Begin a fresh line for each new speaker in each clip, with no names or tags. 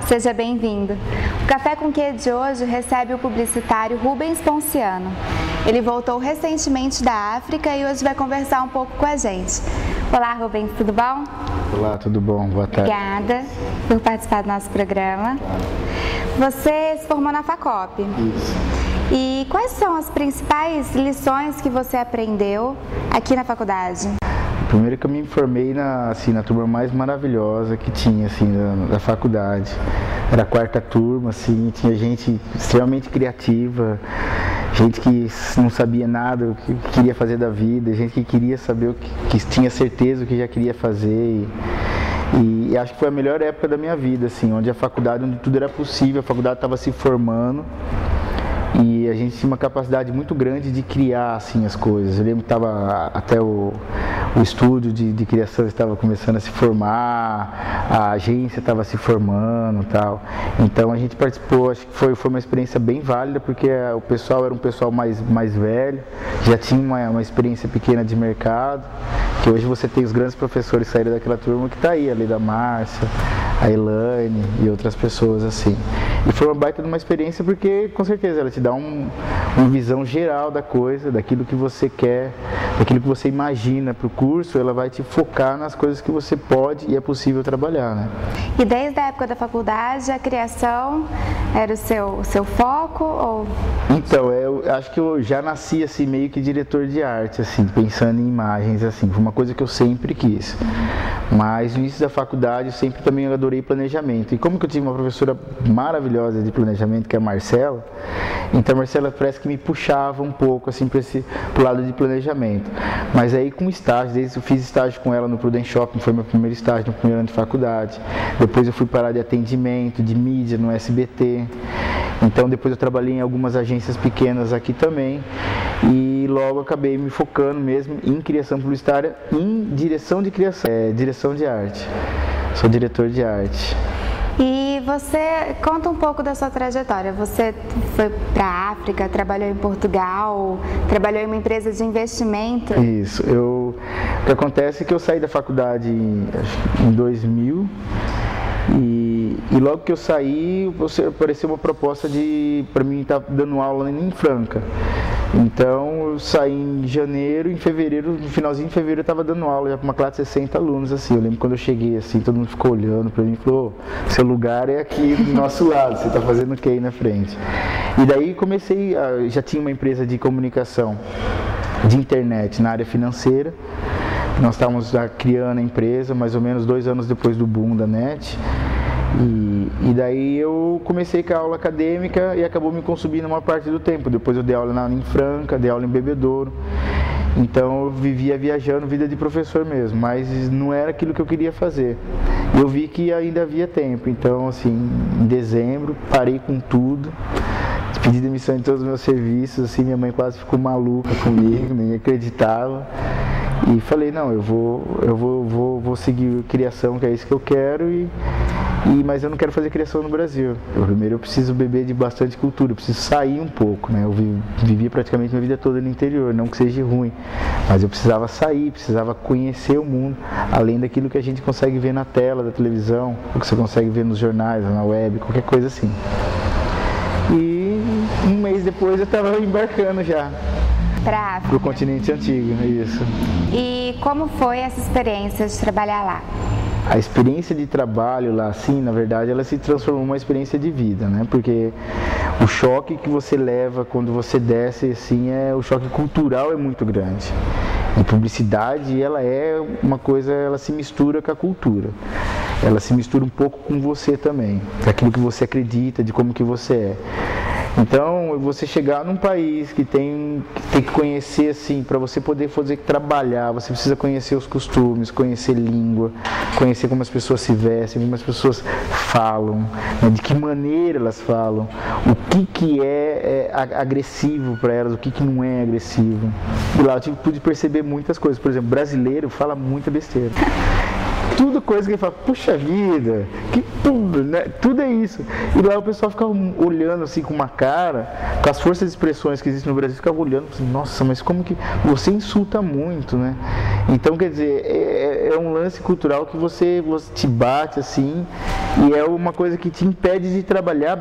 Seja bem-vindo. O Café com Quê de hoje recebe o publicitário Rubens Ponciano. Ele voltou recentemente da África e hoje vai conversar um pouco com a gente. Olá, Rubens, tudo bom?
Olá, tudo bom? Boa tarde.
Obrigada por participar do nosso programa. Você se formou na FACOP.
Isso.
E quais são as principais lições que você aprendeu aqui na faculdade?
Primeiro que eu me formei na turma mais maravilhosa que tinha, da faculdade. Era a quarta turma, tinha gente extremamente criativa, gente que não sabia nada, o que queria fazer da vida, gente que queria saber que tinha certeza o que já queria fazer. E acho que foi a melhor época da minha vida, onde a faculdade, onde tudo era possível, a faculdade estava se formando. E a gente tinha uma capacidade muito grande de criar as coisas. Eu lembro que estava até o estúdio de criação estava começando a se formar, a agência estava se formando e tal. Então a gente participou, acho que foi uma experiência bem válida, porque o pessoal era um pessoal mais velho, já tinha uma experiência pequena de mercado, que hoje você tem os grandes professores que saíram daquela turma que está aí, ali da Márcia, a Elaine e outras pessoas assim. E foi uma baita de uma experiência porque, com certeza, ela te dá uma visão geral da coisa, daquilo que você quer, daquilo que você imagina para o curso. Ela vai te focar nas coisas que você pode e é possível trabalhar, né?
E desde a época da faculdade, a criação era o seu foco? Ou...
Então, eu acho que eu já nasci meio que diretor de arte, pensando em imagens, foi uma coisa que eu sempre quis. Mas no início da faculdade eu sempre também adorei planejamento. E como que eu tive uma professora maravilhosa de planejamento, que é a Marcela, então a Marcela parece que me puxava um pouco pro lado de planejamento. Mas aí com estágio, desde que eu fiz estágio com ela no Prudent Shopping, foi meu primeiro estágio no primeiro ano de faculdade. Depois eu fui parar de atendimento, de mídia no SBT. Então depois eu trabalhei em algumas agências pequenas aqui também. E logo acabei me focando mesmo em criação publicitária, em direção de criação, direção de arte. Sou diretor de arte.
E você, conta um pouco da sua trajetória. Você foi para a África, trabalhou em Portugal, trabalhou em uma empresa de investimento.
Isso. O que acontece é que eu saí da faculdade em 2000 e logo que eu saí, apareceu uma proposta para mim estar dando aula em Franca. Então eu saí em janeiro, em fevereiro, no finalzinho de fevereiro eu estava dando aula já para uma classe de 60 alunos, Eu lembro quando eu cheguei, todo mundo ficou olhando para mim e falou: seu lugar é aqui do nosso lado, você está fazendo o que aí na frente? E daí comecei, já tinha uma empresa de comunicação, de internet na área financeira. Nós estávamos criando a empresa mais ou menos 2 anos depois do boom da net. E daí eu comecei com a aula acadêmica e acabou me consumindo uma parte do tempo. Depois eu dei aula em Franca, dei aula em Bebedouro. Então eu vivia viajando, vida de professor mesmo, mas não era aquilo que eu queria fazer. Eu vi que ainda havia tempo, então em dezembro parei com tudo. Pedi demissão em todos os meus serviços, minha mãe quase ficou maluca comigo, nem acreditava. E falei, não, eu vou seguir criação, que é isso que eu quero, mas eu não quero fazer criação no Brasil. Primeiro eu preciso beber de bastante cultura, eu preciso sair um pouco, Eu vivi praticamente minha vida toda no interior, não que seja ruim, mas eu precisava sair, precisava conhecer o mundo, além daquilo que a gente consegue ver na tela da televisão, o que você consegue ver nos jornais, na web, qualquer coisa assim. E um mês depois eu estava embarcando já.
Para
o continente antigo, isso.
E como foi essa experiência de trabalhar lá?
A experiência de trabalho lá, na verdade, ela se transformou numa experiência de vida, Porque o choque que você leva quando você desce, o choque cultural é muito grande. E publicidade, ela é uma coisa, ela se mistura com a cultura. Ela se mistura um pouco com você também, daquilo que você acredita, de como que você é. Então, você chegar num país que tem que conhecer, para você poder trabalhar, você precisa conhecer os costumes, conhecer língua, conhecer como as pessoas se vestem, como as pessoas falam, de que maneira elas falam, o que é agressivo para elas, o que não é agressivo. E lá eu pude perceber muitas coisas. Por exemplo, brasileiro fala muita besteira. Tudo coisa que ele fala, puxa vida, que tudo, Tudo é isso. E lá o pessoal ficava olhando com uma cara, com as forças de expressões que existem no Brasil, ficava olhando, nossa, mas como que você insulta muito, Então, quer dizer, é um lance cultural que você te bate assim, e é uma coisa que te impede de trabalhar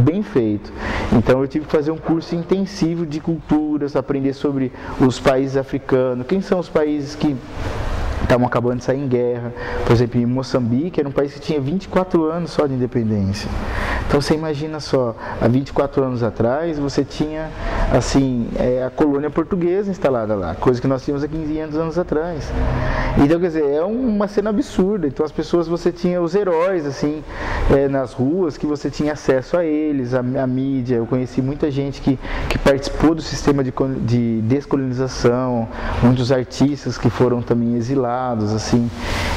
bem feito. Então eu tive que fazer um curso intensivo de culturas, aprender sobre os países africanos, quem são os países que estavam acabando de sair em guerra. Por exemplo, em Moçambique era um país que tinha 24 anos só de independência. Então você imagina só, há 24 anos atrás você tinha assim, a colônia portuguesa instalada lá, coisa que nós tínhamos há 500 anos atrás. Então, quer dizer, é uma cena absurda. Então as pessoas, você tinha os heróis assim, nas ruas, que você tinha acesso a eles, a mídia. Eu conheci muita gente que participou do sistema de descolonização, muitos artistas que foram também exilados, assim.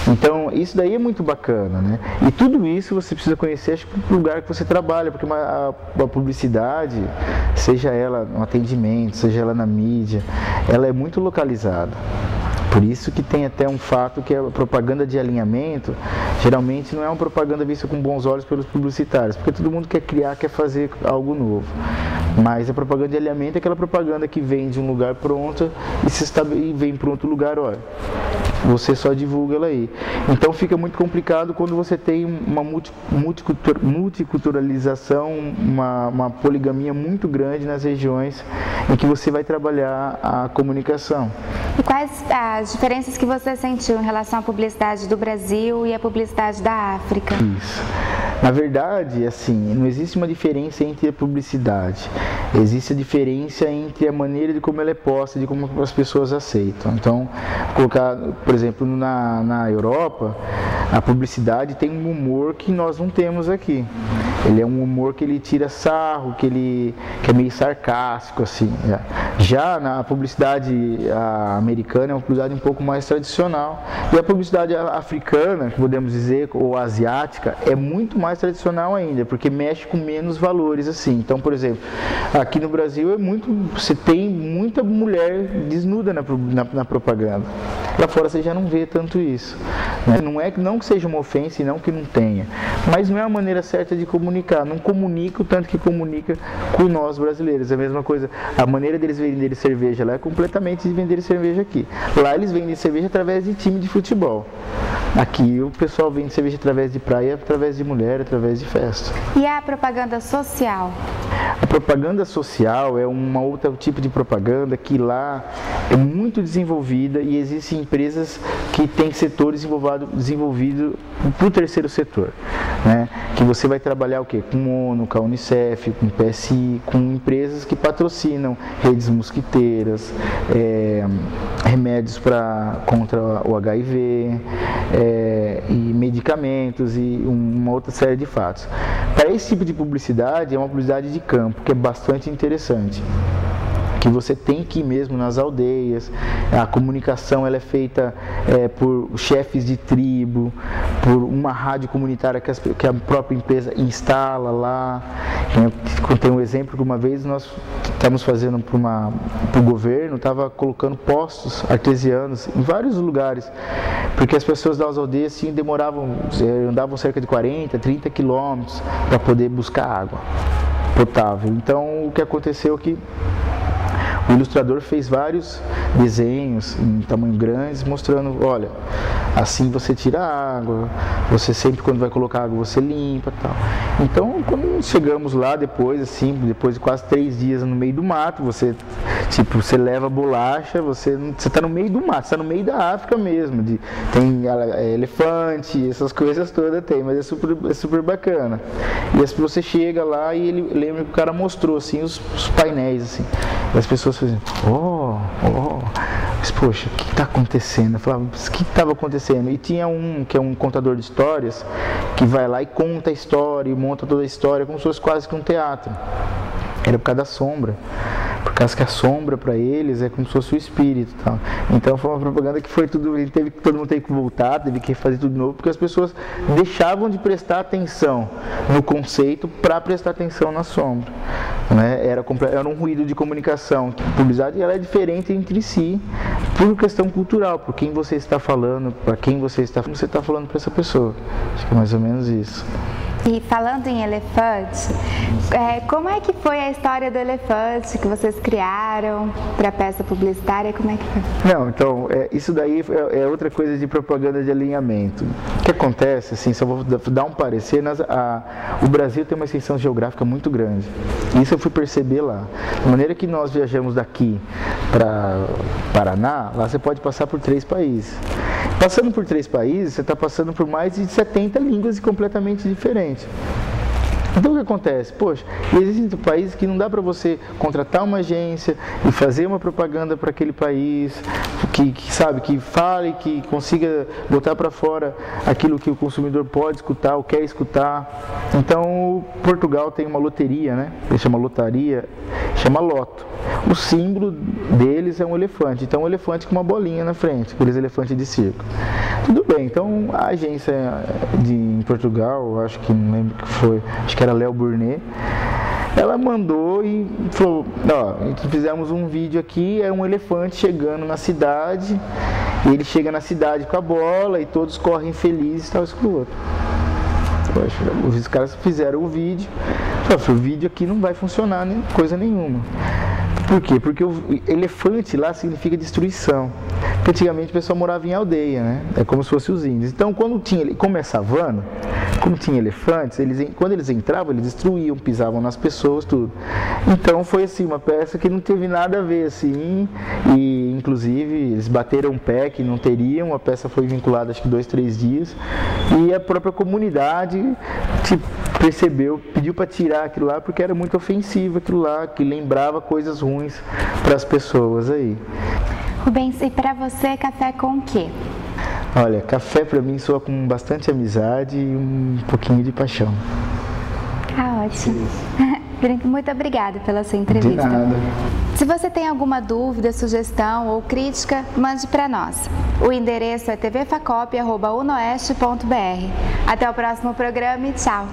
Então isso daí é muito bacana, né? E tudo isso você precisa conhecer, acho que no lugar que você trabalha, porque a publicidade, seja ela no atendimento, seja ela na mídia, ela é muito localizada. Por isso que tem até um fato que a propaganda de alinhamento, geralmente não é uma propaganda vista com bons olhos pelos publicitários, porque todo mundo quer criar, quer fazer algo novo. Mas a propaganda de alinhamento é aquela propaganda que vem de um lugar pronto e vem para outro lugar, olha, você só divulga ela aí. Então fica muito complicado quando você tem uma multiculturalização, uma poligamia muito grande nas regiões em que você vai trabalhar a comunicação.
E quais as diferenças que você sentiu em relação à publicidade do Brasil e à publicidade da África?
Isso. Na verdade, assim, não existe uma diferença entre a publicidade. Existe a diferença entre a maneira de como ela é posta, de como as pessoas aceitam. Então, colocar, por exemplo, na Europa, a publicidade tem um humor que nós não temos aqui. Ele é um humor que ele tira sarro, que é meio sarcástico, assim. Já na publicidade americana é uma publicidade um pouco mais tradicional. E a publicidade africana, podemos dizer, ou asiática, é muito mais tradicional ainda, porque mexe com menos valores, assim. Então, por exemplo, aqui no Brasil você tem muita mulher desnuda na propaganda. Lá fora você já não vê tanto isso, né? Não que seja uma ofensa e não que não tenha, mas não é a maneira certa de comunicar. Não comunica o tanto que comunica com nós brasileiros. É a mesma coisa, a maneira deles venderem cerveja lá é completamente de vender cerveja aqui. Lá eles vendem cerveja através de time de futebol. Aqui o pessoal vende cerveja através de praia, através de mulher, através de festa.
E a propaganda social?
A propaganda social é um outro tipo de propaganda que lá é muito desenvolvida, e existem empresas que têm setores desenvolvidos para o terceiro setor, né? Que você vai trabalhar o quê? Com a ONU, com a Unicef, com o PSI, com empresas que patrocinam redes mosquiteiras, remédios contra o HIV, e medicamentos e uma outra série de fatos. Para esse tipo de publicidade, é uma publicidade de campo, que é bastante interessante, que você tem que ir mesmo nas aldeias. A comunicação ela é feita por chefes de tribo, por uma rádio comunitária que a própria empresa instala lá. Tem um exemplo que uma vez nós estávamos fazendo para o governo, estava colocando postos artesianos em vários lugares, porque as pessoas das aldeias assim, andavam cerca de 40, 30 quilômetros para poder buscar água potável. Então o que aconteceu é que o ilustrador fez vários desenhos em tamanho grandes, mostrando, olha, assim você tira a água, você sempre quando vai colocar água você limpa, tal. Então, quando chegamos lá depois de quase 3 dias no meio do mato, você leva bolacha, você está no meio do mato, você está no meio da África mesmo, tem elefante, essas coisas todas tem, mas é super bacana. E você chega lá e ele lembra que o cara mostrou assim os painéis assim, e as pessoas fazendo, mas poxa, o que está acontecendo? Eu falava, o que estava acontecendo? E tinha que é um contador de histórias, que vai lá e conta a história, e monta toda a história, como se fosse quase que um teatro. Era por causa da sombra, por causa que a sombra para eles é como se fosse o espírito, tal. Então foi uma propaganda que foi todo mundo teve que voltar, teve que fazer tudo de novo, porque as pessoas deixavam de prestar atenção no conceito para prestar atenção na sombra, né? Era um ruído de comunicação. A publicidade ela é diferente entre si por questão cultural, por quem você está falando, para quem você está falando para essa pessoa. Acho que é mais ou menos isso.
E falando em elefante, como é que foi a história do elefante que vocês criaram para a peça publicitária? Como é que foi?
Não, então, isso daí é outra coisa de propaganda de alinhamento. O que acontece, assim, só vou dar um parecer, o Brasil tem uma extensão geográfica muito grande. Isso eu fui perceber lá. Da maneira que nós viajamos daqui para Paraná, lá você pode passar por 3 países. Passando por 3 países, você está passando por mais de 70 línguas completamente diferentes. Então o que acontece? Poxa, existem países que não dá para você contratar uma agência e fazer uma propaganda para aquele país, que fale, que consiga botar para fora aquilo que o consumidor pode escutar ou quer escutar. Então Portugal tem uma loteria, né? Ele chama lotaria, chama Loto. O símbolo deles é um elefante, então um elefante com uma bolinha na frente, aqueles elefantes de circo. Tudo bem, então a agência em Portugal, acho que não lembro o que foi, acho que era Léo Burnet, ela mandou e falou, fizemos um vídeo aqui, é um elefante chegando na cidade, e ele chega na cidade com a bola e todos correm felizes, tal, isso com o outro. Poxa, os caras fizeram o vídeo, o vídeo aqui não vai funcionar nem coisa nenhuma. Por quê? Porque o elefante lá significa destruição. Porque antigamente o pessoal morava em aldeia, né? É como se fossem os índios. Então, como é savana, como tinha elefantes, quando eles entravam, eles destruíam, pisavam nas pessoas, tudo. Então, foi assim, uma peça que não teve nada a ver, assim, e inclusive eles bateram um pé que não teriam, a peça foi vinculada, acho que 2, 3 dias, e a própria comunidade, percebeu, pediu para tirar aquilo lá, porque era muito ofensivo aquilo lá, que lembrava coisas ruins para as pessoas aí.
Rubens, e para você, café com o quê?
Olha, café para mim soa com bastante amizade e um pouquinho de paixão.
Ah, ótimo. Muito obrigada pela sua entrevista.
De nada.
Se você tem alguma dúvida, sugestão ou crítica, mande para nós. O endereço é tvfacop@unoeste.br. Até o próximo programa e tchau!